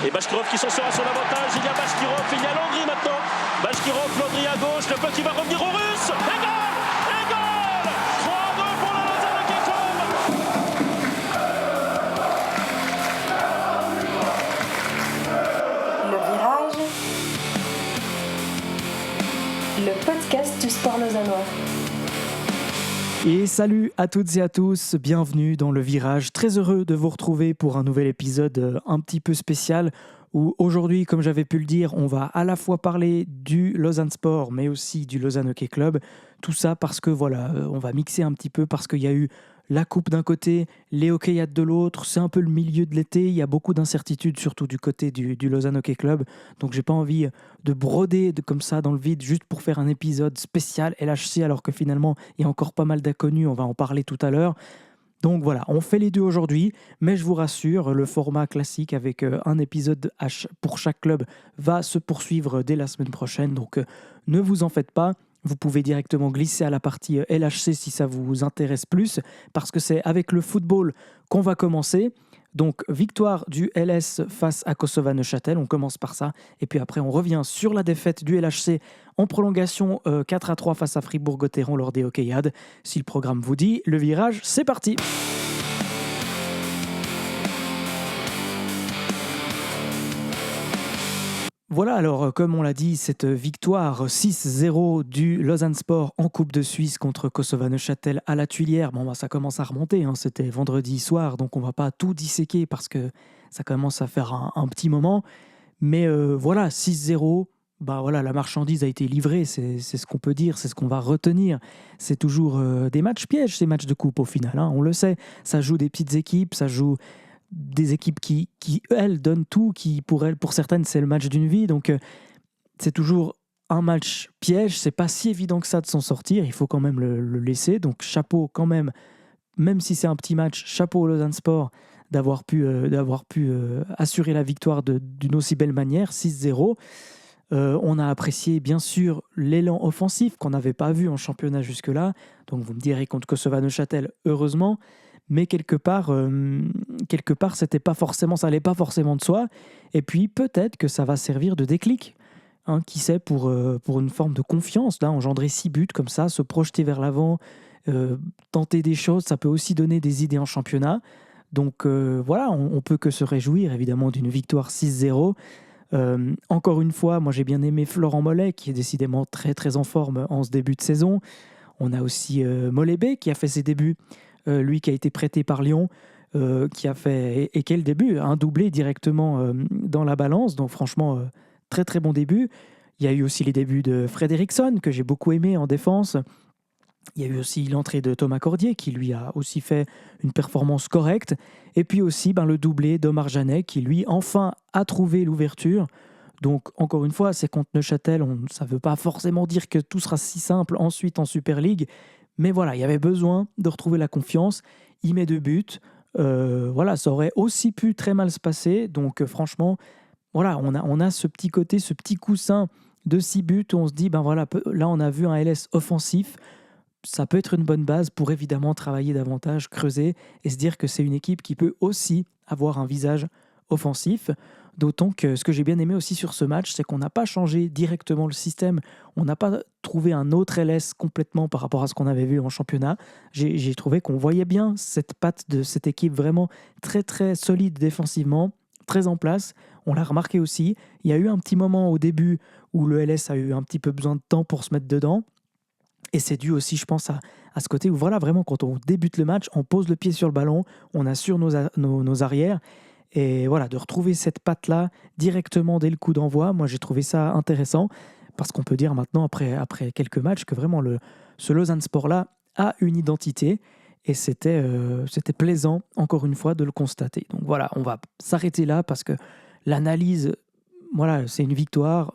Et Bachkirov qui s'en sort à son avantage. Il y a Bachkirov, il y a Landry maintenant. Bachkirov, Landry à gauche, le puck qui va revenir aux Russes. Et goal! Et goal! 3-2 pour le Lausanne Hockey Club. Le virage, le podcast du sport lausannois. Et salut à toutes et à tous, bienvenue dans Le Virage. Très heureux de vous retrouver pour un nouvel épisode un petit peu spécial où aujourd'hui, comme j'avais pu le dire, on va à la fois parler du Lausanne Sport mais aussi du Lausanne Hockey Club. Tout ça parce que voilà, on va mixer un petit peu parce qu'il y a eu la coupe d'un côté, les hockeyades de l'autre, c'est un peu le milieu de l'été, il y a beaucoup d'incertitudes surtout du côté du Lausanne Hockey Club, donc j'ai pas envie de broder comme ça dans le vide juste pour faire un épisode spécial LHC alors que finalement il y a encore pas mal d'inconnus, on va en parler tout à l'heure. Donc voilà, on fait les deux aujourd'hui, mais je vous rassure, le format classique avec un épisode pour chaque club va se poursuivre dès la semaine prochaine, donc ne vous en faites pas. Vous pouvez directement glisser à la partie LHC si ça vous intéresse plus, parce que c'est avec le football qu'on va commencer. Donc, victoire du LS face à Kosova-Neuchâtel, on commence par ça. Et puis après, on revient sur la défaite du LHC en prolongation 4-3 face à Fribourg-Gotteron lors des hockeyades. Si le programme vous dit, le virage, c'est parti! Voilà, alors comme on l'a dit, cette victoire 6-0 du Lausanne Sport en Coupe de Suisse contre Kosova-Neuchâtel à la Tuilière, ça commence à remonter, c'était vendredi soir, donc on va pas tout disséquer parce que ça commence à faire un petit moment. Mais voilà, 6-0, la marchandise a été livrée, c'est ce qu'on peut dire, c'est ce qu'on va retenir. C'est toujours des matchs pièges, ces matchs de coupe au final, on le sait. Ça joue des petites équipes, ça joue des équipes qui elles, donnent tout, qui pour certaines, c'est le match d'une vie. Donc, c'est toujours un match piège. C'est pas si évident que ça de s'en sortir. Il faut quand même le laisser. Donc, chapeau quand même si c'est un petit match, chapeau au Lausanne Sport d'avoir pu assurer la victoire d'une aussi belle manière, 6-0. On a apprécié, bien sûr, l'élan offensif qu'on n'avait pas vu en championnat jusque-là. Donc, vous me direz contre Kosova-Neuchâtel, heureusement. Mais quelque part, c'était pas forcément, ça allait pas forcément de soi. Et puis peut-être que ça va servir de déclic, qui sait, pour une forme de confiance, là, engendrer 6 buts comme ça, se projeter vers l'avant, tenter des choses, ça peut aussi donner des idées en championnat. Donc voilà, on peut que se réjouir évidemment d'une victoire 6-0. Encore une fois, moi j'ai bien aimé Florent Mollet, qui est décidément très très en forme en ce début de saison. On a aussi Molébé qui a fait ses débuts. Lui qui a été prêté par Lyon, qui a fait, et quel début, un doublé directement dans la balance, donc franchement, très très bon début. Il y a eu aussi les débuts de Frederiksson, que j'ai beaucoup aimé en défense. Il y a eu aussi l'entrée de Thomas Cordier, qui lui a aussi fait une performance correcte. Et puis aussi le doublé d'Omar Janet, qui lui, enfin, a trouvé l'ouverture. Donc, encore une fois, c'est contre Neuchâtel, ça ne veut pas forcément dire que tout sera si simple ensuite en Super League. Mais voilà, il y avait besoin de retrouver la confiance. Il met 2 buts. Ça aurait aussi pu très mal se passer. Donc franchement, voilà, on a ce petit côté, ce petit coussin de 6 buts où on se dit, là on a vu un LS offensif. Ça peut être une bonne base pour évidemment travailler davantage, creuser et se dire que c'est une équipe qui peut aussi avoir un visage offensif. D'autant que ce que j'ai bien aimé aussi sur ce match, c'est qu'on n'a pas changé directement le système. On n'a pas trouvé un autre LS complètement par rapport à ce qu'on avait vu en championnat. J'ai trouvé qu'on voyait bien cette patte de cette équipe vraiment très très solide défensivement, très en place. On l'a remarqué aussi. Il y a eu un petit moment au début où le LS a eu un petit peu besoin de temps pour se mettre dedans. Et c'est dû aussi, je pense, à ce côté où voilà, vraiment quand on débute le match, on pose le pied sur le ballon, on assure nos arrières. Et voilà, de retrouver cette patte-là directement dès le coup d'envoi, moi j'ai trouvé ça intéressant parce qu'on peut dire maintenant, après quelques matchs, que vraiment ce Lausanne Sport-là a une identité et c'était plaisant, encore une fois, de le constater. Donc voilà, on va s'arrêter là parce que l'analyse, voilà, c'est une victoire.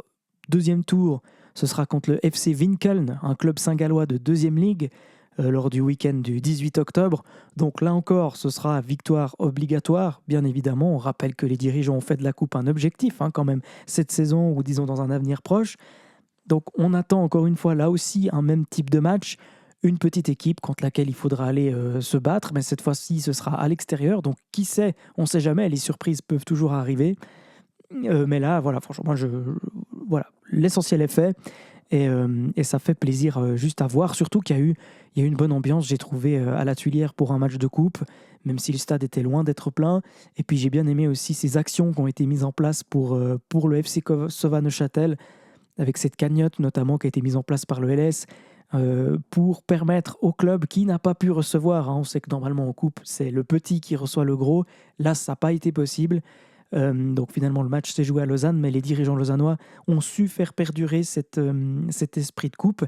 Deuxième tour, ce sera contre le FC Winkeln, un club saint-gallois de 2e ligue, lors du week-end du 18 octobre. Donc là encore, ce sera victoire obligatoire, bien évidemment. On rappelle que les dirigeants ont fait de la Coupe un objectif, quand même, cette saison ou disons dans un avenir proche. Donc on attend encore une fois là aussi un même type de match, une petite équipe contre laquelle il faudra aller se battre, mais cette fois-ci ce sera à l'extérieur. Donc qui sait, on ne sait jamais, les surprises peuvent toujours arriver. Mais là, voilà, franchement, voilà, l'essentiel est fait. Et ça fait plaisir juste à voir, surtout qu'il y a eu une bonne ambiance, j'ai trouvé, à la Tuilière pour un match de coupe, même si le stade était loin d'être plein. Et puis j'ai bien aimé aussi ces actions qui ont été mises en place pour le FC Kosovo-Neuchâtel, avec cette cagnotte notamment qui a été mise en place par le LS, pour permettre au club qui n'a pas pu recevoir, on sait que normalement en coupe c'est le petit qui reçoit le gros, là ça n'a pas été possible. Donc finalement le match s'est joué à Lausanne, mais les dirigeants lausannois ont su faire perdurer cet esprit de coupe.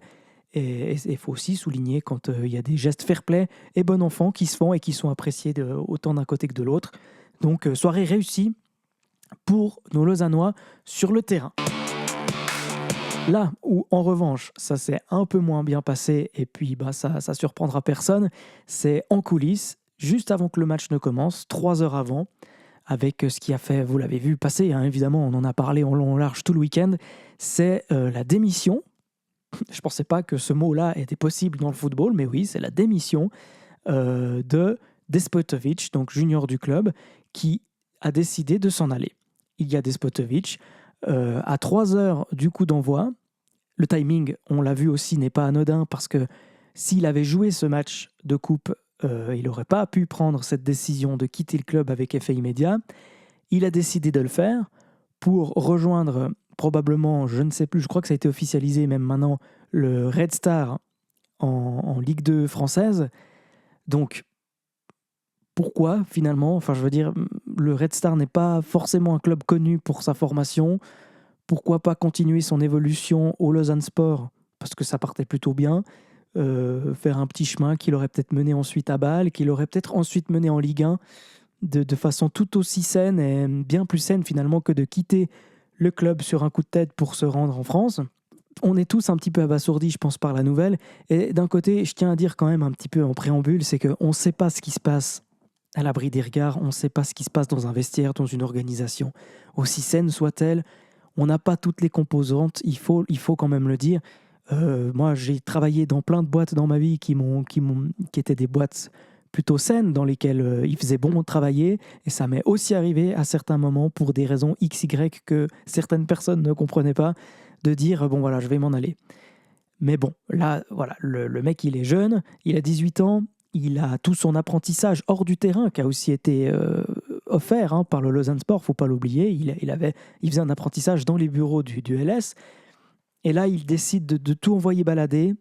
Et il faut aussi souligner quand il y a des gestes fair-play et bon enfant qui se font et qui sont appréciés autant d'un côté que de l'autre. Donc soirée réussie pour nos Lausannois sur le terrain. Là où, en revanche, ça s'est un peu moins bien passé, et puis ça surprendra personne, c'est en coulisses, juste avant que le match ne commence, 3 heures avant, avec ce qui a fait, vous l'avez vu passer, évidemment, on en a parlé en long en large tout le week-end, c'est la démission. Je ne pensais pas que ce mot-là était possible dans le football, mais oui, c'est la démission de Despotovic, donc junior du club, qui a décidé de s'en aller. Ilija Despotovic, à 3 heures du coup d'envoi. Le timing, on l'a vu aussi, n'est pas anodin parce que s'il avait joué ce match de coupe, il n'aurait pas pu prendre cette décision de quitter le club avec effet immédiat. Il a décidé de le faire pour rejoindre probablement, je ne sais plus, je crois que ça a été officialisé même maintenant, le Red Star en Ligue 2 française. Donc, pourquoi finalement ? Enfin, je veux dire, le Red Star n'est pas forcément un club connu pour sa formation. Pourquoi pas continuer son évolution au Lausanne Sport ? Parce que ça partait plutôt bien. Faire un petit chemin qui l'aurait peut-être mené ensuite à Bâle, qui l'aurait peut-être ensuite mené en Ligue 1, de façon tout aussi saine et bien plus saine finalement que de quitter le club sur un coup de tête pour se rendre en France. On est tous un petit peu abasourdis, je pense, par la nouvelle. Et d'un côté, je tiens à dire quand même un petit peu en préambule, c'est qu'on ne sait pas ce qui se passe à l'abri des regards, on ne sait pas ce qui se passe dans un vestiaire, dans une organisation. Aussi saine soit-elle, on n'a pas toutes les composantes, il faut quand même le dire. Moi, j'ai travaillé dans plein de boîtes dans ma vie qui étaient des boîtes plutôt saines, dans lesquelles il faisait bon travailler, et ça m'est aussi arrivé à certains moments, pour des raisons XY que certaines personnes ne comprenaient pas, de dire, bon voilà, je vais m'en aller. Mais bon, là, voilà, le mec, il est jeune, il a 18 ans, il a tout son apprentissage hors du terrain qui a aussi été offert par le Lausanne Sport, faut pas l'oublier. Il faisait un apprentissage dans les bureaux du LS. Et là, il décide de tout envoyer balader.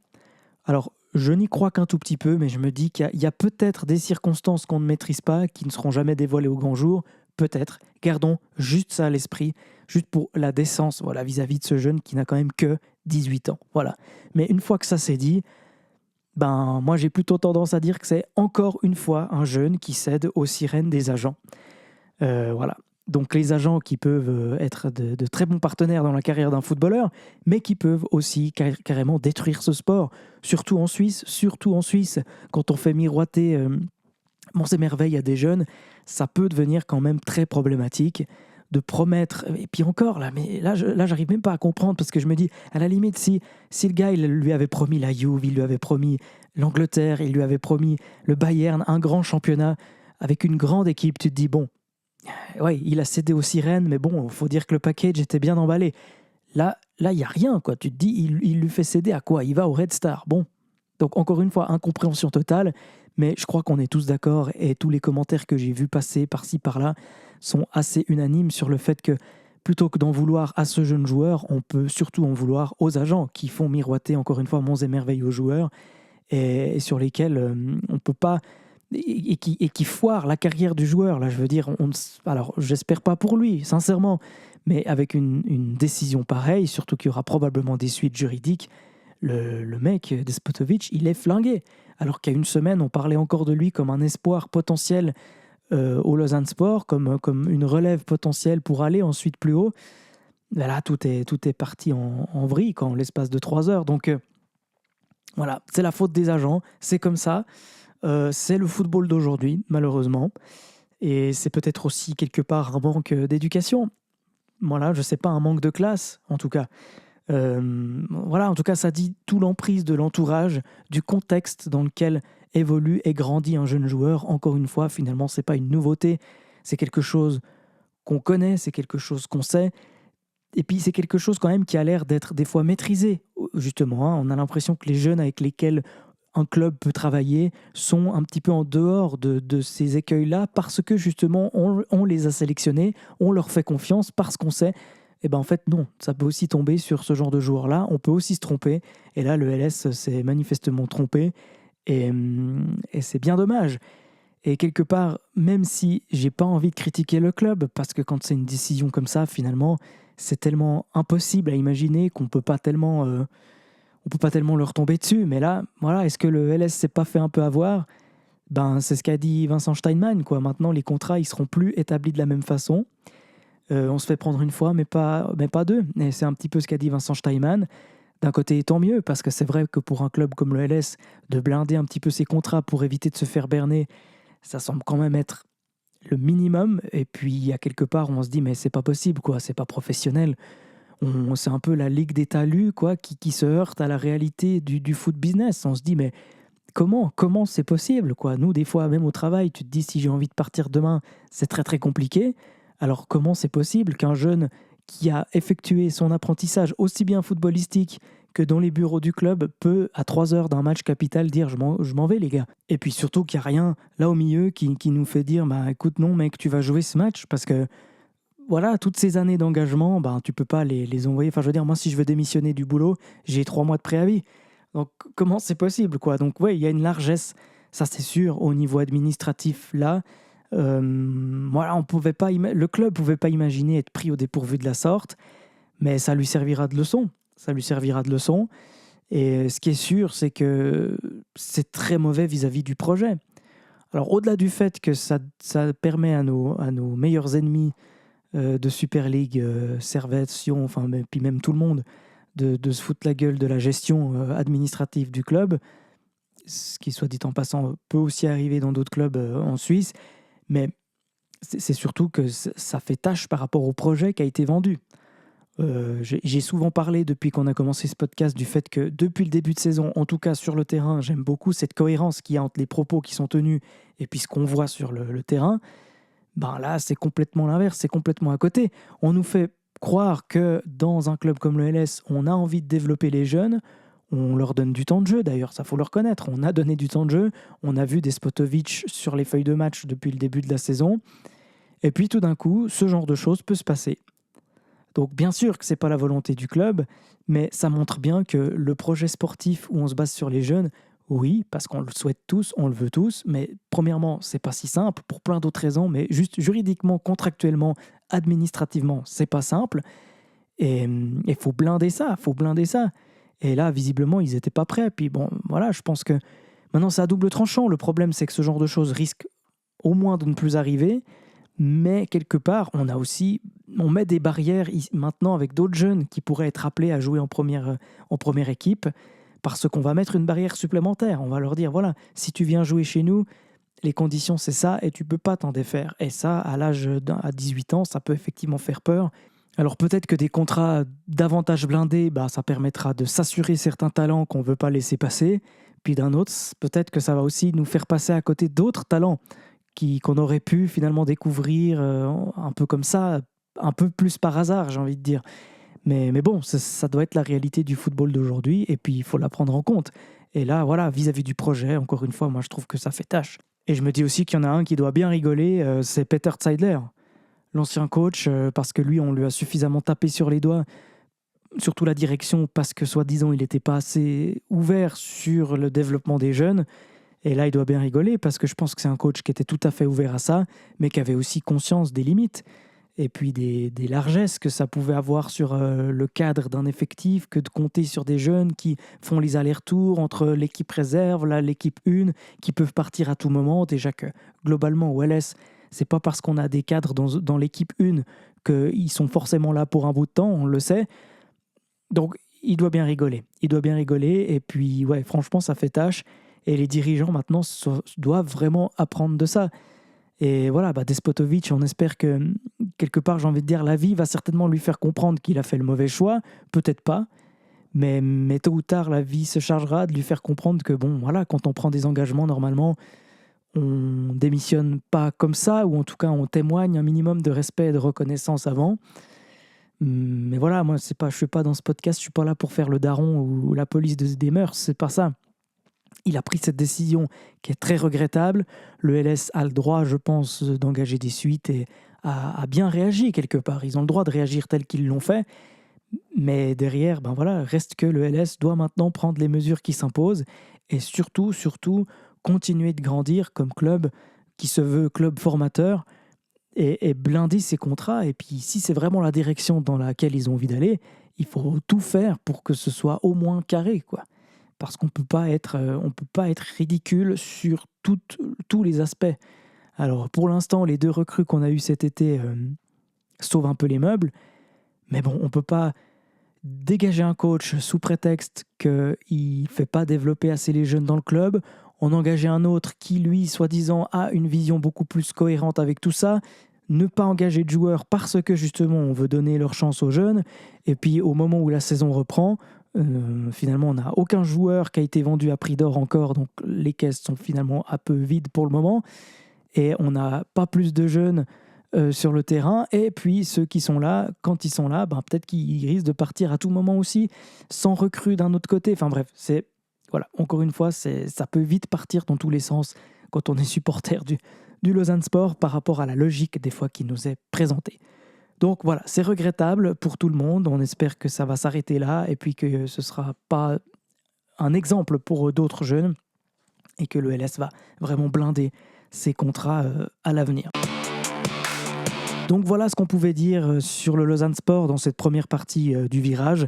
Alors, je n'y crois qu'un tout petit peu, mais je me dis qu'il y a peut-être des circonstances qu'on ne maîtrise pas, qui ne seront jamais dévoilées au grand jour. Peut-être. Gardons juste ça à l'esprit, juste pour la décence, voilà, vis-à-vis de ce jeune qui n'a quand même que 18 ans. Voilà. Mais une fois que ça c'est dit, moi j'ai plutôt tendance à dire que c'est encore une fois un jeune qui cède aux sirènes des agents. Voilà. Donc les agents qui peuvent être de très bons partenaires dans la carrière d'un footballeur, mais qui peuvent aussi carrément détruire ce sport, surtout en Suisse, quand on fait miroiter monts et merveilles à des jeunes, ça peut devenir quand même très problématique de promettre. Et puis encore, là j'arrive même pas à comprendre, parce que je me dis, à la limite, si le gars, il lui avait promis la Juve, il lui avait promis l'Angleterre, il lui avait promis le Bayern, un grand championnat, avec une grande équipe, tu te dis, bon, ouais, il a cédé aux sirènes, mais bon, il faut dire que le package était bien emballé. Là, il n'y a rien, quoi. Tu te dis, il lui fait céder à quoi ? Il va au Red Star. Bon. Donc, encore une fois, incompréhension totale, mais je crois qu'on est tous d'accord, et tous les commentaires que j'ai vus passer par-ci, par-là, sont assez unanimes sur le fait que, plutôt que d'en vouloir à ce jeune joueur, on peut surtout en vouloir aux agents qui font miroiter, encore une fois, monts et merveilles aux joueurs, et sur lesquels on ne peut pas... Et qui foire la carrière du joueur. Là, je veux dire, alors j'espère pas pour lui, sincèrement, mais avec une décision pareille, surtout qu'il y aura probablement des suites juridiques, le mec, Despotovic, il est flingué. Alors qu'il y a une semaine, on parlait encore de lui comme un espoir potentiel au Lausanne Sport, comme une relève potentielle pour aller ensuite plus haut. Ben là, tout est parti en vrille en l'espace de 3 heures. Donc voilà, c'est la faute des agents, c'est comme ça. C'est le football d'aujourd'hui, malheureusement. Et c'est peut-être aussi quelque part un manque d'éducation. Voilà, je ne sais pas, un manque de classe, en tout cas. Voilà, en tout cas, ça dit tout l'emprise de l'entourage, du contexte dans lequel évolue et grandit un jeune joueur. Encore une fois, finalement, ce n'est pas une nouveauté. C'est quelque chose qu'on connaît, c'est quelque chose qu'on sait. Et puis c'est quelque chose quand même qui a l'air d'être des fois maîtrisé. Justement, on a l'impression que les jeunes avec lesquels un club peut travailler sont un petit peu en dehors de ces écueils-là parce que justement on les a sélectionnés, on leur fait confiance parce qu'on sait. Et ben en fait non, ça peut aussi tomber sur ce genre de joueurs-là, on peut aussi se tromper. Et là le LS s'est manifestement trompé et c'est bien dommage. Et quelque part, même si j'ai pas envie de critiquer le club, parce que quand c'est une décision comme ça, finalement, c'est tellement impossible à imaginer qu'on peut pas tellement leur tomber dessus. Mais là, voilà, est-ce que le LS s'est pas fait un peu avoir ? Ben, c'est ce qu'a dit Vincent Steinmann, quoi. Maintenant, les contrats, ils seront plus établis de la même façon. On se fait prendre une fois, mais pas deux. Et c'est un petit peu ce qu'a dit Vincent Steinmann. D'un côté, tant mieux, parce que c'est vrai que pour un club comme le LS, de blinder un petit peu ses contrats pour éviter de se faire berner, ça semble quand même être le minimum. Et puis, à quelque part, on se dit, mais c'est pas possible, quoi. C'est pas professionnel. C'est un peu la ligue des talus, quoi, qui se heurte à la réalité du foot business. On se dit, mais comment c'est possible, quoi. Nous, des fois, même au travail, tu te dis, si j'ai envie de partir demain, c'est très, très compliqué. Alors, comment c'est possible qu'un jeune qui a effectué son apprentissage aussi bien footballistique que dans les bureaux du club peut, à 3 heures d'un match capital, dire je m'en vais les gars. Et puis surtout qu'il n'y a rien là au milieu qui nous fait dire bah écoute non mec tu vas jouer ce match parce que voilà toutes ces années d'engagement bah, tu peux pas les envoyer. Enfin je veux dire moi si je veux démissionner du boulot j'ai 3 mois de préavis. Donc comment c'est possible quoi. Donc ouais il y a une largesse ça c'est sûr au niveau administratif là. Voilà le club pouvait pas imaginer être pris au dépourvu de la sorte mais ça lui servira de leçon. Et ce qui est sûr, c'est que c'est très mauvais vis-à-vis du projet. Alors, au-delà du fait que ça permet à nos meilleurs ennemis de Super League, Servette, Sion, enfin, puis même tout le monde, de se foutre la gueule de la gestion administrative du club, ce qui, soit dit en passant, peut aussi arriver dans d'autres clubs en Suisse, mais c'est surtout que ça fait tâche par rapport au projet qui a été vendu. J'ai souvent parlé depuis qu'on a commencé ce podcast du fait que depuis le début de saison, en tout cas sur le terrain, j'aime beaucoup cette cohérence qu'il y a entre les propos qui sont tenus et puis ce qu'on voit sur le terrain. Ben là, c'est complètement l'inverse, c'est complètement à côté. On nous fait croire que dans un club comme le LS, on a envie de développer les jeunes, on leur donne du temps de jeu d'ailleurs, ça faut le reconnaître, on a donné du temps de jeu, on a vu Despotovic sur les feuilles de match depuis le début de la saison, et puis tout d'un coup, ce genre de choses peut se passer. Donc bien sûr que ce n'est pas la volonté du club, mais ça montre bien que le projet sportif où on se base sur les jeunes, oui, parce qu'on le souhaite tous, on le veut tous, mais premièrement, c'est pas si simple pour plein d'autres raisons, mais juste juridiquement, contractuellement, administrativement, c'est pas simple. Et il faut blinder ça. Et là, visiblement, ils n'étaient pas prêts. Puis bon, voilà, je pense que maintenant, c'est à double tranchant. Le problème, c'est que ce genre de choses risque au moins de ne plus arriver. Mais quelque part, on met des barrières maintenant avec d'autres jeunes qui pourraient être appelés à jouer en première équipe parce qu'on va mettre une barrière supplémentaire. On va leur dire, voilà, si tu viens jouer chez nous, les conditions c'est ça et tu peux pas t'en défaire. Et ça, à 18 ans, ça peut effectivement faire peur. Alors peut-être que des contrats davantage blindés, ça permettra de s'assurer certains talents qu'on ne veut pas laisser passer. Puis d'un autre, peut-être que ça va aussi nous faire passer à côté d'autres talents qu'on aurait pu finalement découvrir un peu comme ça, un peu plus par hasard, j'ai envie de dire. Mais bon, ça doit être la réalité du football d'aujourd'hui, et puis il faut la prendre en compte. Et là, voilà, vis-à-vis du projet, encore une fois, moi je trouve que ça fait tâche. Et je me dis aussi qu'il y en a un qui doit bien rigoler, c'est Peter Zeidler, l'ancien coach, parce que lui, on lui a suffisamment tapé sur les doigts, surtout la direction, parce que soi-disant, il n'était pas assez ouvert sur le développement des jeunes. Et là, il doit bien rigoler parce que je pense que c'est un coach qui était tout à fait ouvert à ça, mais qui avait aussi conscience des limites et puis des largesses que ça pouvait avoir sur le cadre d'un effectif, que de compter sur des jeunes qui font les allers-retours entre l'équipe réserve, l'équipe 1, qui peuvent partir à tout moment. Déjà que globalement, au LS, c'est pas parce qu'on a des cadres dans l'équipe 1 qu'ils sont forcément là pour un bout de temps, on le sait. Donc, il doit bien rigoler. Et puis, ouais, franchement, ça fait tâche. Et les dirigeants, maintenant, doivent vraiment apprendre de ça. Et voilà, Despotovic, on espère que, quelque part, j'ai envie de dire, la vie va certainement lui faire comprendre qu'il a fait le mauvais choix. Peut-être pas. Mais tôt ou tard, la vie se chargera de lui faire comprendre que, bon, voilà, quand on prend des engagements, normalement, on démissionne pas comme ça, ou en tout cas on témoigne un minimum de respect et de reconnaissance avant. Mais voilà, moi je suis pas dans ce podcast, je suis pas là pour faire le daron ou la police des mœurs, c'est pas ça. Il a pris cette décision qui est très regrettable. Le LS a le droit, je pense, d'engager des suites et a bien réagi quelque part. Ils ont le droit de réagir tel qu'ils l'ont fait. Mais derrière, reste que le LS doit maintenant prendre les mesures qui s'imposent et surtout, continuer de grandir comme club qui se veut club formateur et blinder ses contrats. Et puis, si c'est vraiment la direction dans laquelle ils ont envie d'aller, il faut tout faire pour que ce soit au moins carré, quoi. Parce qu'on peut pas être ridicule sur tous les aspects. Alors, pour l'instant, les 2 recrues qu'on a eues cet été sauvent un peu les meubles. Mais bon, on peut pas dégager un coach sous prétexte qu'il ne fait pas développer assez les jeunes dans le club, en engager un autre qui, lui, soi-disant, a une vision beaucoup plus cohérente avec tout ça, ne pas engager de joueurs parce que, justement, on veut donner leur chance aux jeunes, et puis au moment où la saison reprend, finalement, on n'a aucun joueur qui a été vendu à prix d'or encore, donc les caisses sont finalement un peu vides pour le moment, et on n'a pas plus de jeunes sur le terrain, et puis ceux qui sont là, quand ils sont là, peut-être qu'ils risquent de partir à tout moment aussi, sans recrue d'un autre côté. Enfin bref, encore une fois, ça peut vite partir dans tous les sens quand on est supporter du Lausanne Sport par rapport à la logique des fois qui nous est présentée. Donc voilà, c'est regrettable pour tout le monde, on espère que ça va s'arrêter là, et puis que ce ne sera pas un exemple pour d'autres jeunes, et que le LS va vraiment blinder ses contrats à l'avenir. Donc voilà ce qu'on pouvait dire sur le Lausanne Sport dans cette première partie du virage.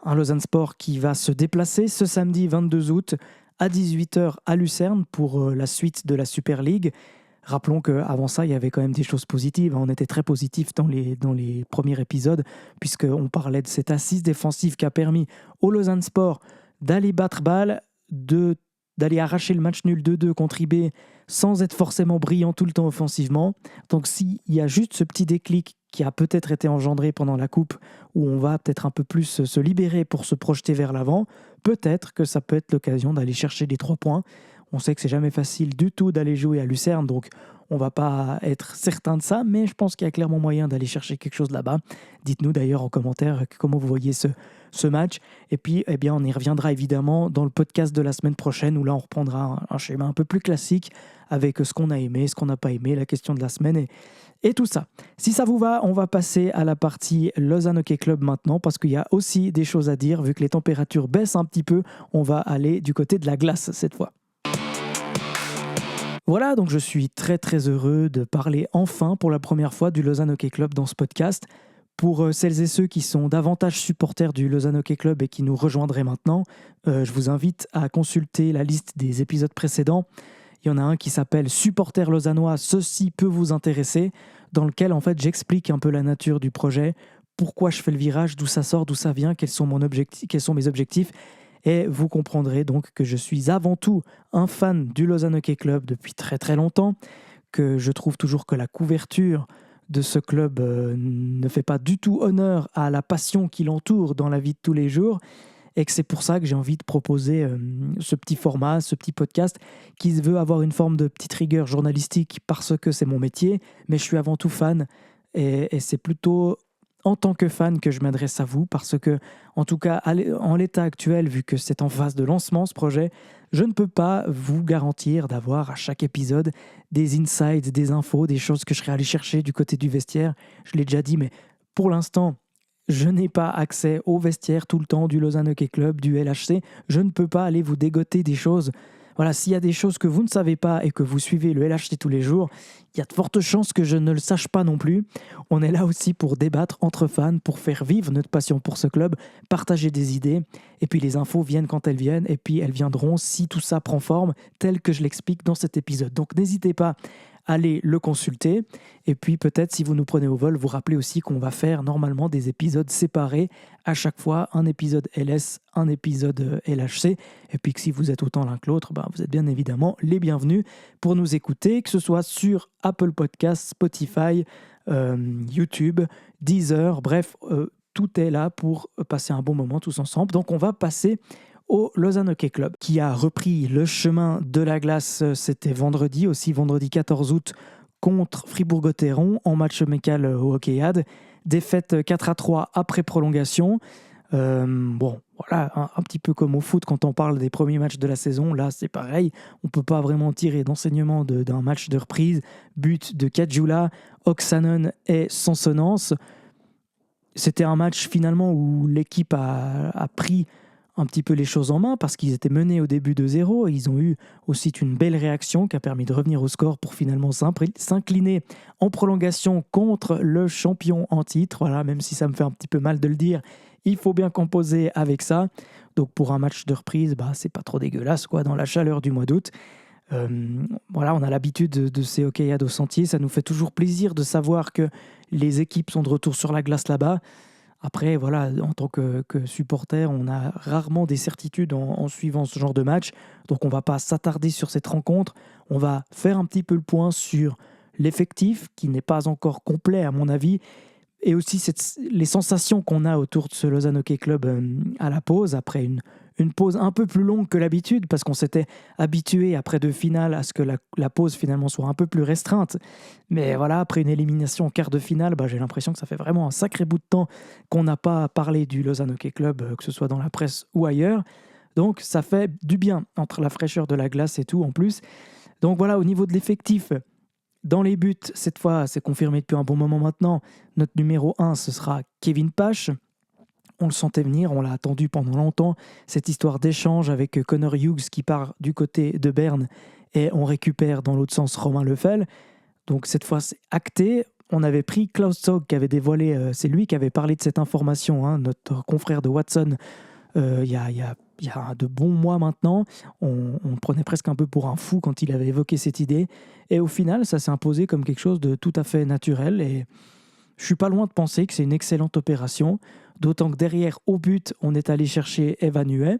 Un Lausanne Sport qui va se déplacer ce samedi 22 août à 18h à Lucerne pour la suite de la Super League. Rappelons qu'avant ça, il y avait quand même des choses positives. On était très positifs dans les premiers épisodes, puisqu'on parlait de cette assise défensive qui a permis au Lausanne Sport d'aller battre Bâle, d'aller arracher le match nul 2-2 contre IB sans être forcément brillant tout le temps offensivement. Donc s'il y a juste ce petit déclic qui a peut-être été engendré pendant la coupe, où on va peut-être un peu plus se libérer pour se projeter vers l'avant, peut-être que ça peut être l'occasion d'aller chercher des 3 points. On sait que c'est jamais facile du tout d'aller jouer à Lucerne, donc on va pas être certain de ça, mais je pense qu'il y a clairement moyen d'aller chercher quelque chose là-bas. Dites-nous d'ailleurs en commentaire comment vous voyez ce match. Et puis, on y reviendra évidemment dans le podcast de la semaine prochaine, où là, on reprendra un schéma un peu plus classique avec ce qu'on a aimé, ce qu'on n'a pas aimé, la question de la semaine et tout ça. Si ça vous va, on va passer à la partie Lausanne Hockey Club maintenant, parce qu'il y a aussi des choses à dire. Vu que les températures baissent un petit peu, on va aller du côté de la glace cette fois. Voilà, donc je suis très très heureux de parler enfin pour la première fois du Lausanne Hockey Club dans ce podcast. Pour celles et ceux qui sont davantage supporters du Lausanne Hockey Club et qui nous rejoindraient maintenant, je vous invite à consulter la liste des épisodes précédents. Il y en a un qui s'appelle « Supporters lausannois, ceci peut vous intéresser », dans lequel en fait j'explique un peu la nature du projet, pourquoi je fais le virage, d'où ça sort, d'où ça vient, quels sont mes objectifs. Et vous comprendrez donc que je suis avant tout un fan du Lausanne Hockey Club depuis très très longtemps, que je trouve toujours que la couverture de ce club ne fait pas du tout honneur à la passion qui l'entoure dans la vie de tous les jours, et que c'est pour ça que j'ai envie de proposer ce petit format, ce petit podcast qui veut avoir une forme de petite rigueur journalistique parce que c'est mon métier, mais je suis avant tout fan, et c'est plutôt en tant que fan que je m'adresse à vous, parce que, en tout cas, en l'état actuel, vu que c'est en phase de lancement ce projet, je ne peux pas vous garantir d'avoir à chaque épisode des insights, des infos, des choses que je serais allé chercher du côté du vestiaire. Je l'ai déjà dit, mais pour l'instant, je n'ai pas accès au vestiaire tout le temps du Lausanne Hockey Club, du LHC. Je ne peux pas aller vous dégoter des choses. Voilà, s'il y a des choses que vous ne savez pas et que vous suivez le LHC tous les jours, il y a de fortes chances que je ne le sache pas non plus. On est là aussi pour débattre entre fans, pour faire vivre notre passion pour ce club, partager des idées, et puis les infos viennent quand elles viennent, et puis elles viendront si tout ça prend forme, tel que je l'explique dans cet épisode. Donc n'hésitez pas à aller le consulter, et puis peut-être si vous nous prenez au vol, vous rappelez aussi qu'on va faire normalement des épisodes séparés à chaque fois, un épisode LS, un épisode LHC, et puis que si vous êtes autant l'un que l'autre, vous êtes bien évidemment les bienvenus pour nous écouter, que ce soit sur Apple Podcasts, Spotify, YouTube, Deezer, bref, tout est là pour passer un bon moment tous ensemble. Donc on va passer au Lausanne Hockey Club, qui a repris le chemin de la glace. C'était vendredi 14 août, contre Fribourg-Gotteron en match amical au Hockeyade. Défaite 4-3 après prolongation. Voilà, un petit peu comme au foot quand on parle des premiers matchs de la saison, là c'est pareil, on ne peut pas vraiment tirer d'enseignement d'un match de reprise. But de Kajula, Oksanen et Sansonance. C'était un match finalement où l'équipe a pris un petit peu les choses en main parce qu'ils étaient menés au début de 0 et ils ont eu aussi une belle réaction qui a permis de revenir au score pour finalement s'incliner en prolongation contre le champion en titre. Voilà, même si ça me fait un petit peu mal de le dire, il faut bien composer avec ça. Donc pour un match de reprise, c'est pas trop dégueulasse quoi, dans la chaleur du mois d'août. Voilà, on a l'habitude de ces hockeyades au sentier. Ça nous fait toujours plaisir de savoir que les équipes sont de retour sur la glace là-bas. Après, voilà, en tant que supporter, on a rarement des certitudes en suivant ce genre de match. Donc, on ne va pas s'attarder sur cette rencontre. On va faire un petit peu le point sur l'effectif, qui n'est pas encore complet, à mon avis, et aussi les sensations qu'on a autour de ce Lausanne Hockey Club à la pause, après une pause un peu plus longue que l'habitude, parce qu'on s'était habitué après 2 finales à ce que la pause finalement soit un peu plus restreinte. Mais voilà, après une élimination en quart de finale, j'ai l'impression que ça fait vraiment un sacré bout de temps qu'on n'a pas parlé du Lausanne Hockey Club, que ce soit dans la presse ou ailleurs. Donc ça fait du bien entre la fraîcheur de la glace et tout en plus. Donc voilà, au niveau de l'effectif, dans les buts, cette fois, c'est confirmé depuis un bon moment maintenant, notre numéro 1, ce sera Kevin Pache. On le sentait venir, on l'a attendu pendant longtemps, cette histoire d'échange avec Connor Hughes qui part du côté de Berne et on récupère dans l'autre sens Romain Lefel. Donc cette fois, c'est acté. On avait pris Klaus Zog qui avait dévoilé, c'est lui qui avait parlé de cette information, notre confrère de Watson, il y a de bons mois maintenant. On prenait presque un peu pour un fou quand il avait évoqué cette idée. Et au final, ça s'est imposé comme quelque chose de tout à fait naturel. Et je ne suis pas loin de penser que c'est une excellente opération. D'autant que derrière, au but, on est allé chercher Evan Huet,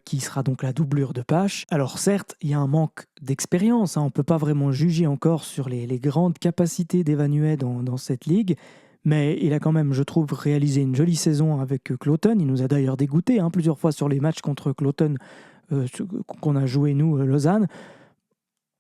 qui sera donc la doublure de Pache. Alors certes, il y a un manque d'expérience. On ne peut pas vraiment juger encore sur les grandes capacités d'Evan Huet dans cette ligue. Mais il a quand même, je trouve, réalisé une jolie saison avec Cloton. Il nous a d'ailleurs dégoûté plusieurs fois sur les matchs contre Cloton qu'on a joué, nous, Lausanne.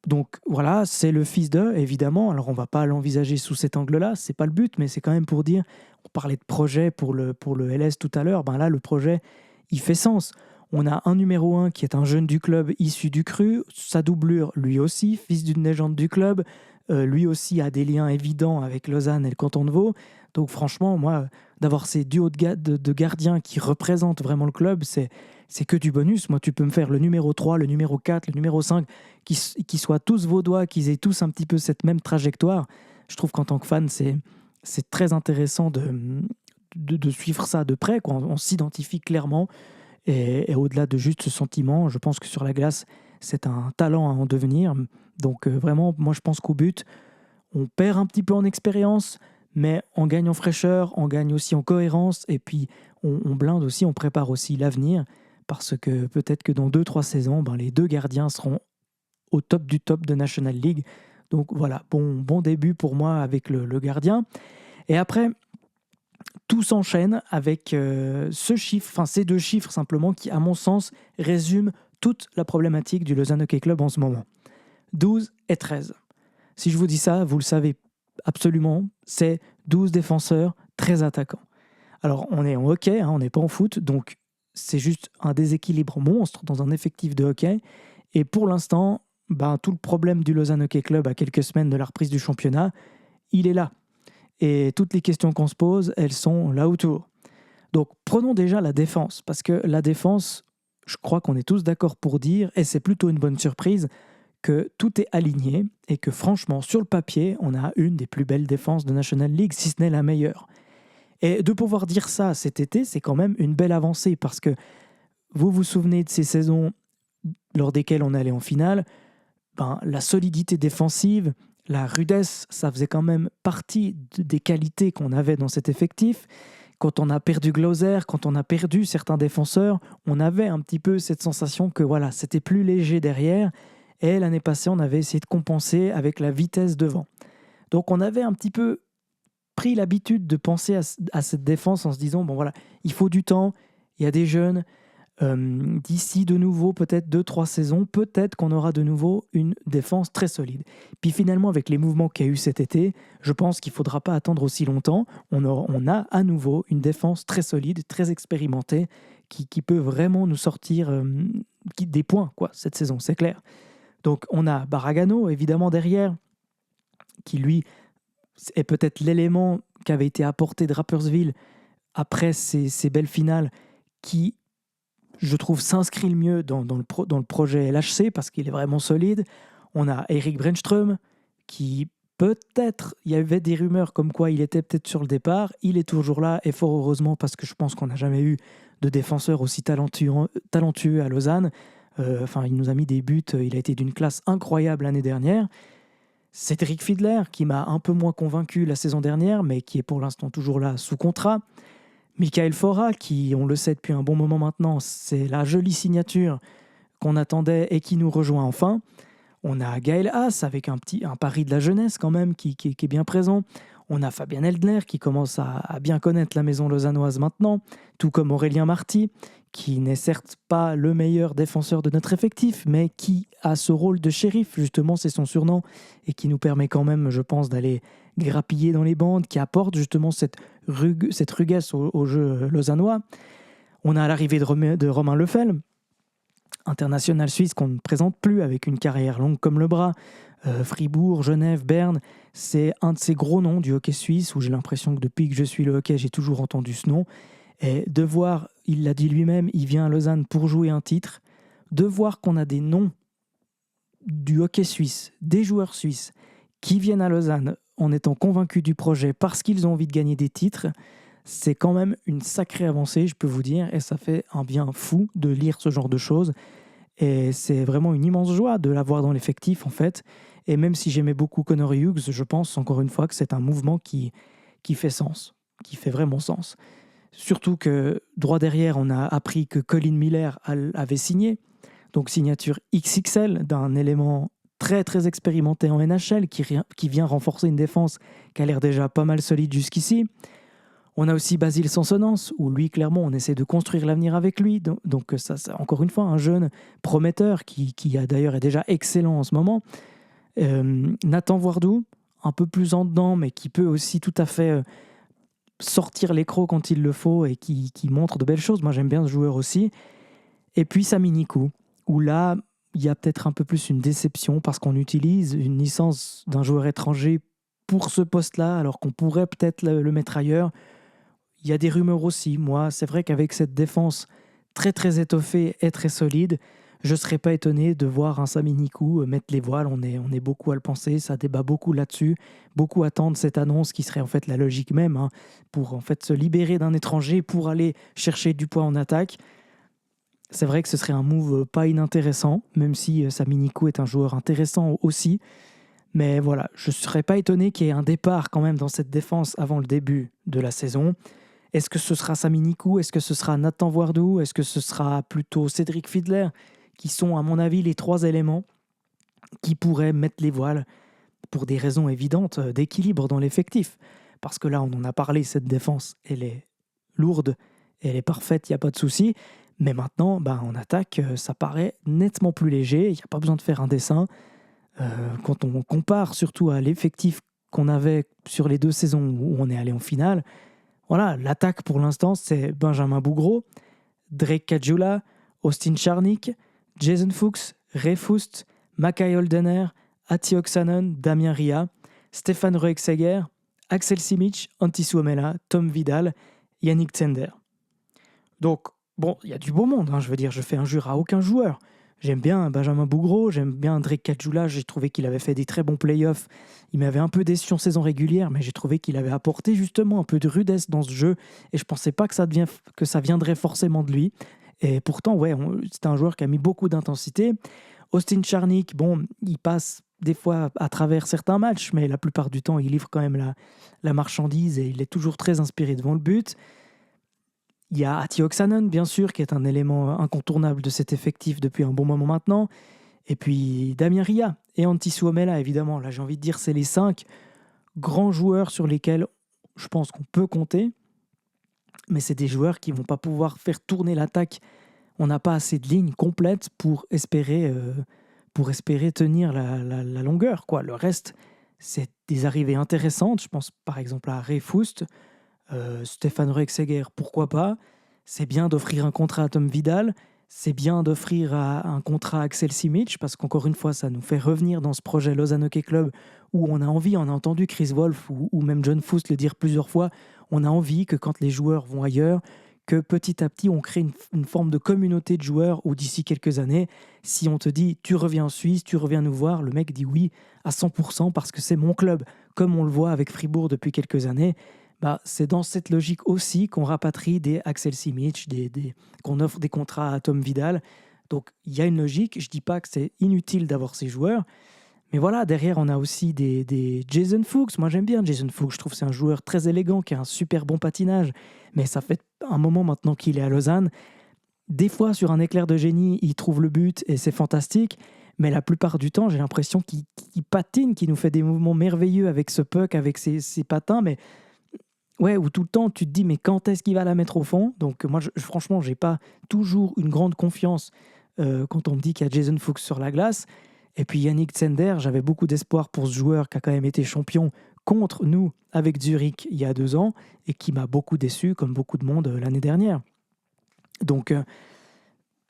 Donc voilà, c'est le fils d'eux, évidemment. Alors on ne va pas l'envisager sous cet angle-là, c'est pas le but, mais c'est quand même pour dire, on parlait de projet pour le LS tout à l'heure, là le projet, il fait sens. On a un numéro 1 qui est un jeune du club issu du CRU, sa doublure lui aussi, fils d'une légende du club, lui aussi a des liens évidents avec Lausanne et le canton de Vaud. Donc franchement, moi, d'avoir ces duos de gardiens qui représentent vraiment le club, c'est que du bonus. Moi, tu peux me faire le numéro 3, le numéro 4, le numéro 5, qui soient tous vaudois, qu'ils aient tous un petit peu cette même trajectoire. Je trouve qu'en tant que fan, c'est très intéressant de suivre ça de près, quoi. On s'identifie clairement. Et au-delà de juste ce sentiment, je pense que sur la glace, c'est un talent à en devenir. Donc vraiment, moi je pense qu'au but, on perd un petit peu en expérience, mais on gagne en fraîcheur, on gagne aussi en cohérence, et puis on blinde aussi, on prépare aussi l'avenir, parce que peut-être que dans 2-3 saisons, les 2 gardiens seront au top du top de National League. Donc voilà, bon début pour moi avec le gardien. Et après, tout s'enchaîne avec ces 2 chiffres simplement qui, à mon sens, résument toute la problématique du Lausanne Hockey Club en ce moment. 12 et 13. Si je vous dis ça, vous le savez absolument, c'est 12 défenseurs, 13 attaquants. Alors, on est en hockey, on n'est pas en foot, donc c'est juste un déséquilibre monstre dans un effectif de hockey. Et pour l'instant, tout le problème du Lausanne Hockey Club à quelques semaines de la reprise du championnat, il est là. Et toutes les questions qu'on se pose, elles sont là autour. Donc prenons déjà la défense, parce que la défense, je crois qu'on est tous d'accord pour dire, et c'est plutôt une bonne surprise, que tout est aligné et que franchement, sur le papier, on a une des plus belles défenses de National League, si ce n'est la meilleure. Et de pouvoir dire ça cet été, c'est quand même une belle avancée, parce que vous vous souvenez de ces saisons lors desquelles on allait en finale, la solidité défensive, la rudesse, ça faisait quand même partie des qualités qu'on avait dans cet effectif. Quand on a perdu Glauser, quand on a perdu certains défenseurs, on avait un petit peu cette sensation que voilà, c'était plus léger derrière. Et l'année passée, on avait essayé de compenser avec la vitesse devant. Donc on avait un petit peu pris l'habitude de penser à cette défense en se disant, il faut du temps, il y a des jeunes, D'ici de nouveau, peut-être 2-3 saisons, peut-être qu'on aura de nouveau une défense très solide. Puis finalement, avec les mouvements qu'il y a eu cet été, je pense qu'il ne faudra pas attendre aussi longtemps. On a à nouveau une défense très solide, très expérimentée, qui peut vraiment nous sortir des points cette saison, c'est clair. Donc on a Baragano, évidemment, derrière, qui lui est peut-être l'élément qui avait été apporté de Rapperswil après ces belles finales, qui, je trouve, s'inscrit le mieux dans le projet LHC parce qu'il est vraiment solide. On a Erik Brännström qui peut-être, il y avait des rumeurs comme quoi il était peut-être sur le départ. Il est toujours là et fort heureusement parce que je pense qu'on n'a jamais eu de défenseur aussi talentueux à Lausanne. Il nous a mis des buts, il a été d'une classe incroyable l'année dernière. Cédric Fiedler qui m'a un peu moins convaincu la saison dernière mais qui est pour l'instant toujours là sous contrat. Michael Fora, qui, on le sait depuis un bon moment maintenant, c'est la jolie signature qu'on attendait et qui nous rejoint enfin. On a Gaël Haas avec un pari de la jeunesse quand même qui est bien présent. On a Fabien Eldner qui commence à bien connaître la maison lausannoise maintenant, tout comme Aurélien Marty, qui n'est certes pas le meilleur défenseur de notre effectif, mais qui a ce rôle de shérif, justement, c'est son surnom, et qui nous permet quand même, je pense, d'aller grappiller dans les bandes, qui apporte justement cette rudesse au jeu lausannois. On a l'arrivée de Romain Lefel, international suisse qu'on ne présente plus, avec une carrière longue comme le bras. Fribourg, Genève, Berne, c'est un de ces gros noms du hockey suisse où j'ai l'impression que depuis que je suis le hockey, j'ai toujours entendu ce nom. Et de voir, il l'a dit lui-même, il vient à Lausanne pour jouer un titre, de voir qu'on a des noms du hockey suisse, des joueurs suisses, qui viennent à Lausanne en étant convaincus du projet parce qu'ils ont envie de gagner des titres, c'est quand même une sacrée avancée, je peux vous dire, et ça fait un bien fou de lire ce genre de choses. Et c'est vraiment une immense joie de l'avoir dans l'effectif, en fait. Et même si j'aimais beaucoup Connor Hughes, je pense encore une fois que c'est un mouvement qui fait sens, qui fait vraiment sens. Surtout que droit derrière, on a appris que Colin Miller avait signé, donc signature XXL d'un élément très très expérimenté en NHL qui vient renforcer une défense qui a l'air déjà pas mal solide jusqu'ici. On a aussi Basile Sansonens, où lui, clairement, on essaie de construire l'avenir avec lui. Donc ça, encore une fois, un jeune prometteur qui a d'ailleurs est déjà excellent en ce moment. Nathan Wardou, un peu plus en dedans, mais qui peut aussi tout à fait sortir les crocs quand il le faut et qui montre de belles choses. Moi, j'aime bien ce joueur aussi. Et puis Sami Nikou, où là, il y a peut-être un peu plus une déception parce qu'on utilise une licence d'un joueur étranger pour ce poste-là, alors qu'on pourrait peut-être le mettre ailleurs. Il y a des rumeurs aussi. Moi, c'est vrai qu'avec cette défense très très étoffée et très solide, je ne serais pas étonné de voir un Sami Nikou mettre les voiles. On est beaucoup à le penser, ça débat beaucoup là-dessus. Beaucoup attendent cette annonce qui serait en fait la logique même, pour en fait se libérer d'un étranger pour aller chercher du poids en attaque. C'est vrai que ce serait un move pas inintéressant, même si Sami Nikou est un joueur intéressant aussi. Mais voilà, je ne serais pas étonné qu'il y ait un départ quand même dans cette défense avant le début de la saison. Est-ce que ce sera Sami Nikou? Est-ce que ce sera Nathan Wardou? Est-ce que ce sera plutôt Cédric Fiedler? Qui sont, à mon avis, les trois éléments qui pourraient mettre les voiles pour des raisons évidentes d'équilibre dans l'effectif. Parce que là, on en a parlé, cette défense, elle est lourde, elle est parfaite, il n'y a pas de souci. Mais maintenant, en attaque, ça paraît nettement plus léger. Il n'y a pas besoin de faire un dessin. Quand on compare surtout à l'effectif qu'on avait sur les 2 saisons où on est allé en finale, voilà, l'attaque pour l'instant, c'est Benjamin Bougro, Drake Caggiula, Austin Charnik, Jason Fuchs, Ray Fust, Mackay Holdener, Ati Oksanen, Damien Ria, Stéphane Roexeger, Axel Simic, Antti Suomela, Tom Vidal, Yannick Zender. Donc, bon, il y a du beau monde, je veux dire, je fais injure à aucun joueur. J'aime bien Benjamin Bougro, j'aime bien Drake Caggiula, j'ai trouvé qu'il avait fait des très bons playoffs. Il m'avait un peu déçu en saison régulière, mais j'ai trouvé qu'il avait apporté justement un peu de rudesse dans ce jeu, et je pensais pas que ça viendrait forcément de lui. Et pourtant, c'est un joueur qui a mis beaucoup d'intensité. Austin Charnik, il passe des fois à travers certains matchs, mais la plupart du temps, il livre quand même la marchandise et il est toujours très inspiré devant le but. Il y a Ati Oksanen, bien sûr, qui est un élément incontournable de cet effectif depuis un bon moment maintenant. Et puis Damien Ria et Antti Suomela, évidemment. Là, j'ai envie de dire, c'est les 5 grands joueurs sur lesquels je pense qu'on peut compter. Mais c'est des joueurs qui ne vont pas pouvoir faire tourner l'attaque. on n'a pas assez de lignes complètes pour espérer tenir la longueur, quoi. Le reste, c'est des arrivées intéressantes. Je pense par exemple à Ray Foust, Stéphane Rexeger, pourquoi pas. C'est bien d'offrir un contrat à Tom Vidal. C'est bien d'offrir un contrat à Axel Simic, parce qu'encore une fois, ça nous fait revenir dans ce projet Lausanne Hockey Club où on a envie, on a entendu Chris Wolf ou même John Foust le dire plusieurs fois, on a envie que quand les joueurs vont ailleurs, que petit à petit, on crée une forme de communauté de joueurs où d'ici quelques années, si on te dit « tu reviens en Suisse, tu reviens nous voir », le mec dit oui à 100% parce que c'est mon club. Comme on le voit avec Fribourg depuis quelques années, c'est dans cette logique aussi qu'on rapatrie des Axel Simic, qu'on offre des contrats à Tom Vidal. Donc il y a une logique, je ne dis pas que c'est inutile d'avoir ces joueurs, mais voilà, derrière on a aussi des Jason Fuchs. Moi j'aime bien Jason Fuchs, je trouve que c'est un joueur très élégant, qui a un super bon patinage, mais ça fait un moment maintenant qu'il est à Lausanne. Des fois sur un éclair de génie, il trouve le but et c'est fantastique, mais la plupart du temps j'ai l'impression qu'il patine, qu'il nous fait des mouvements merveilleux avec ce puck, avec ses patins, mais ouais, où tout le temps tu te dis mais quand est-ce qu'il va la mettre au fond? Donc moi franchement j'ai pas toujours une grande confiance quand on me dit qu'il y a Jason Fuchs sur la glace. Et puis Yannick Zender, j'avais beaucoup d'espoir pour ce joueur qui a quand même été champion contre nous avec Zurich il y a 2 ans et qui m'a beaucoup déçu comme beaucoup de monde l'année dernière. Donc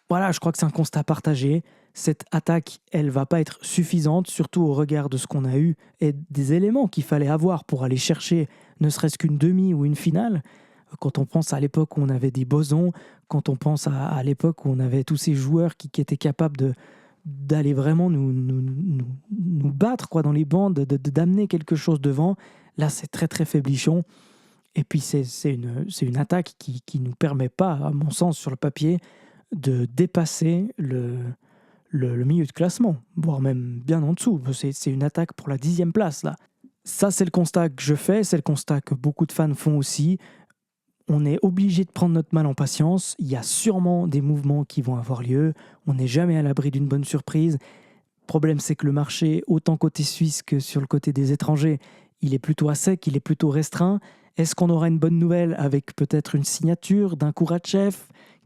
voilà, je crois que c'est un constat partagé. Cette attaque, elle va pas être suffisante, surtout au regard de ce qu'on a eu et des éléments qu'il fallait avoir pour aller chercher ne serait-ce qu'une demi ou une finale. Quand on pense à l'époque où on avait des Bosons, quand on pense à l'époque où on avait tous ces joueurs qui étaient capables d'aller vraiment nous battre quoi, dans les bandes, d'amener quelque chose devant, là c'est très très faiblichon. Et puis c'est une attaque qui ne nous permet pas, à mon sens, sur le papier, de dépasser le milieu de classement, voire même bien en dessous. C'est une attaque pour la 10e place, là. Ça, c'est le constat que je fais, c'est le constat que beaucoup de fans font aussi. On est obligé de prendre notre mal en patience. Il y a sûrement des mouvements qui vont avoir lieu. On n'est jamais à l'abri d'une bonne surprise. Le problème, c'est que le marché, autant côté suisse que sur le côté des étrangers, il est plutôt à sec, il est plutôt restreint. Est-ce qu'on aura une bonne nouvelle avec peut-être une signature d'un Kourachev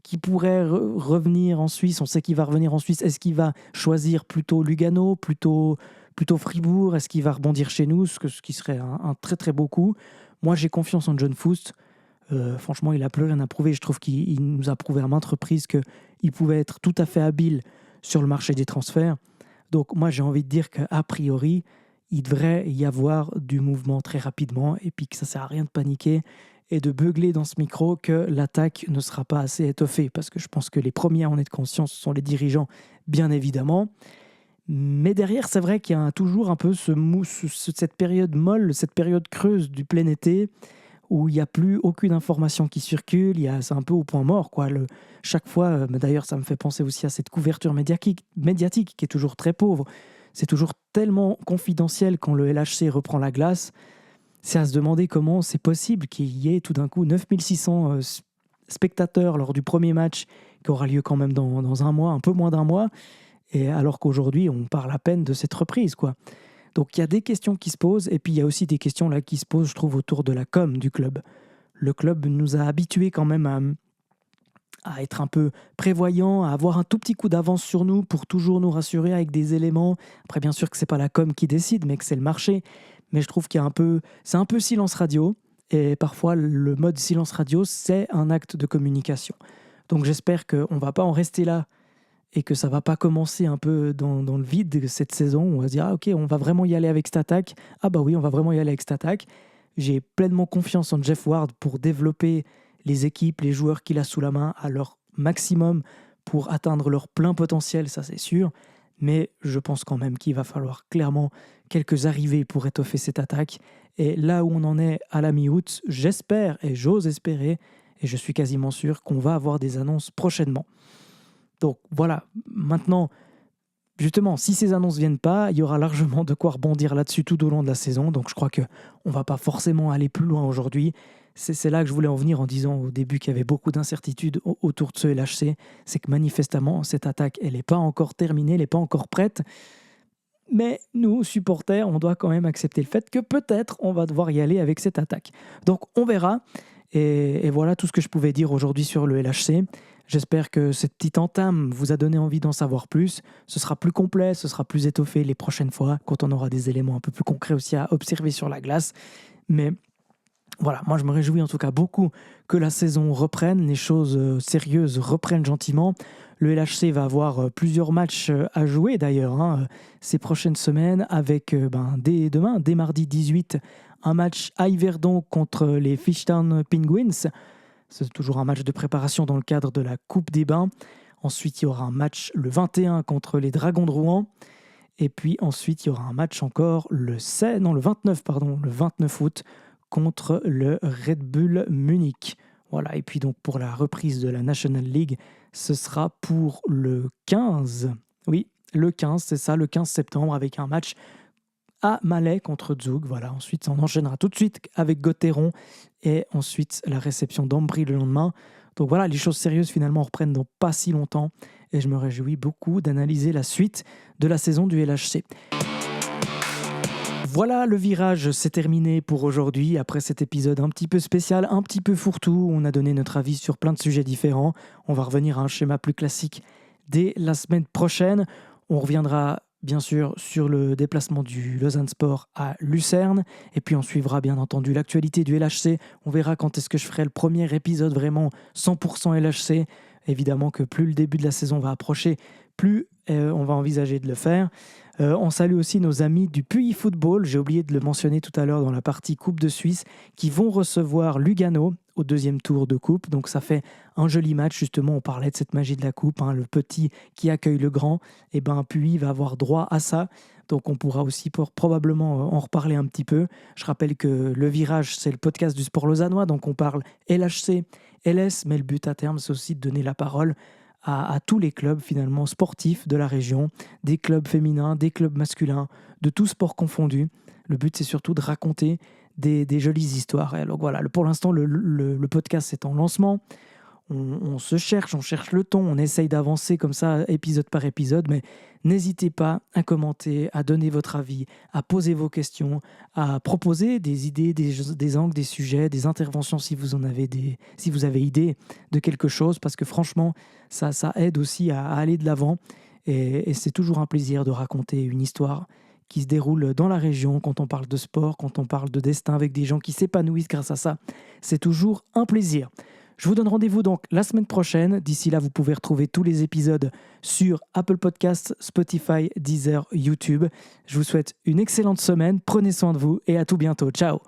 qui pourrait revenir en Suisse? On sait qu'il va revenir en Suisse. Est-ce qu'il va choisir plutôt Lugano, plutôt Fribourg? Est-ce qu'il va rebondir chez nous, ce qui serait un très très beau coup? Moi, j'ai confiance en John Foust. Franchement, il n'a plus rien à prouver. Je trouve qu'il nous a prouvé à maintes reprises qu'il pouvait être tout à fait habile sur le marché des transferts. Donc moi, j'ai envie de dire qu'a priori, il devrait y avoir du mouvement très rapidement et puis que ça ne sert à rien de paniquer et de beugler dans ce micro que l'attaque ne sera pas assez étoffée, parce que je pense que les premiers à en être conscients, ce sont les dirigeants, bien évidemment. Mais derrière, c'est vrai qu'il y a toujours un peu cette période molle, cette période creuse du plein été, où il n'y a plus aucune information qui circule, c'est un peu au point mort, quoi. Chaque fois, d'ailleurs ça me fait penser aussi à cette couverture médiatique qui est toujours très pauvre. C'est toujours tellement confidentiel quand le LHC reprend la glace. C'est à se demander comment c'est possible qu'il y ait tout d'un coup 9600 spectateurs lors du premier match qui aura lieu quand même dans un mois, un peu moins d'un mois, et alors qu'aujourd'hui on parle à peine de cette reprise, quoi. Donc il y a des questions qui se posent, et puis il y a aussi des questions là qui se posent, je trouve, autour de la com du club. Le club nous a habitués quand même à être un peu prévoyants, à avoir un tout petit coup d'avance sur nous pour toujours nous rassurer avec des éléments. Après, bien sûr que c'est pas la com qui décide, mais que c'est le marché. Mais je trouve c'est un peu silence radio, et parfois le mode silence radio, c'est un acte de communication. Donc j'espère qu'on va pas en rester là, et que ça va pas commencer un peu dans le vide cette saison, où on va se dire « Ah ok, on va vraiment y aller avec cette attaque. Ah bah oui, on va vraiment y aller avec cette attaque. » J'ai pleinement confiance en Jeff Ward pour développer les équipes, les joueurs qu'il a sous la main à leur maximum pour atteindre leur plein potentiel, ça c'est sûr. Mais je pense quand même qu'il va falloir clairement quelques arrivées pour étoffer cette attaque. Et là où on en est à la mi-août, j'espère et j'ose espérer, et je suis quasiment sûr qu'on va avoir des annonces prochainement. Donc voilà, maintenant, justement, si ces annonces ne viennent pas, il y aura largement de quoi rebondir là-dessus tout au long de la saison. Donc je crois qu'on ne va pas forcément aller plus loin aujourd'hui. C'est là que je voulais en venir en disant au début qu'il y avait beaucoup d'incertitudes autour de ce LHC. C'est que manifestement, cette attaque, elle n'est pas encore terminée, elle n'est pas encore prête. Mais nous, supporters, on doit quand même accepter le fait que peut-être on va devoir y aller avec cette attaque. Donc on verra. Et voilà tout ce que je pouvais dire aujourd'hui sur le LHC. J'espère que cette petite entame vous a donné envie d'en savoir plus. Ce sera plus complet, ce sera plus étoffé les prochaines fois, quand on aura des éléments un peu plus concrets aussi à observer sur la glace. Mais voilà, moi je me réjouis en tout cas beaucoup que la saison reprenne, les choses sérieuses reprennent gentiment. Le LHC va avoir plusieurs matchs à jouer d'ailleurs ces prochaines semaines avec dès mardi 18, un match à Yverdon contre les Fishtown Penguins. C'est toujours un match de préparation dans le cadre de la Coupe des Bains. Ensuite, il y aura un match le 21 contre les Dragons de Rouen. Et puis ensuite, il y aura un match encore le 29 août contre le Red Bull Munich. Voilà. Et puis donc pour la reprise de la National League, ce sera pour le 15. Oui, le 15, c'est ça, le 15 septembre avec un match à Malais contre Zug. Voilà. Ensuite, on enchaînera tout de suite avec Gotteron et ensuite la réception d'Ambry le lendemain. Donc voilà, les choses sérieuses finalement reprennent dans pas si longtemps et je me réjouis beaucoup d'analyser la suite de la saison du LHC. Voilà, le virage, c'est terminé pour aujourd'hui. Après cet épisode un petit peu spécial, un petit peu fourre-tout, on a donné notre avis sur plein de sujets différents. On va revenir à un schéma plus classique dès la semaine prochaine. On reviendra bien sûr sur le déplacement du Lausanne Sport à Lucerne. Et puis on suivra bien entendu l'actualité du LHC. On verra quand est-ce que je ferai le premier épisode vraiment 100% LHC. Évidemment que plus le début de la saison va approcher, plus on va envisager de le faire. On salue aussi nos amis du Puy Football, j'ai oublié de le mentionner tout à l'heure dans la partie Coupe de Suisse, qui vont recevoir Lugano au deuxième tour de Coupe. Donc ça fait un joli match, justement, on parlait de cette magie de la Coupe, le petit qui accueille le grand, et Puy va avoir droit à ça. Donc on pourra aussi probablement en reparler un petit peu. Je rappelle que Le Virage, c'est le podcast du sport lausannois, donc on parle LHC, LS, mais le but à terme, c'est aussi de donner la parole à tous les clubs finalement sportifs de la région, des clubs féminins, des clubs masculins, de tous sports confondus. Le but, c'est surtout de raconter des jolies histoires. Et alors voilà, pour l'instant, le podcast est en lancement. On se cherche, on cherche le ton, on essaye d'avancer comme ça, épisode par épisode, mais n'hésitez pas à commenter, à donner votre avis, à poser vos questions, à proposer des idées, des angles, des sujets, des interventions si vous avez idée de quelque chose, parce que franchement, ça aide aussi à aller de l'avant, et c'est toujours un plaisir de raconter une histoire qui se déroule dans la région, quand on parle de sport, quand on parle de destin avec des gens qui s'épanouissent grâce à ça. C'est toujours un plaisir. Je vous donne rendez-vous donc la semaine prochaine. D'ici là, vous pouvez retrouver tous les épisodes sur Apple Podcasts, Spotify, Deezer, YouTube. Je vous souhaite une excellente semaine. Prenez soin de vous et à tout bientôt. Ciao!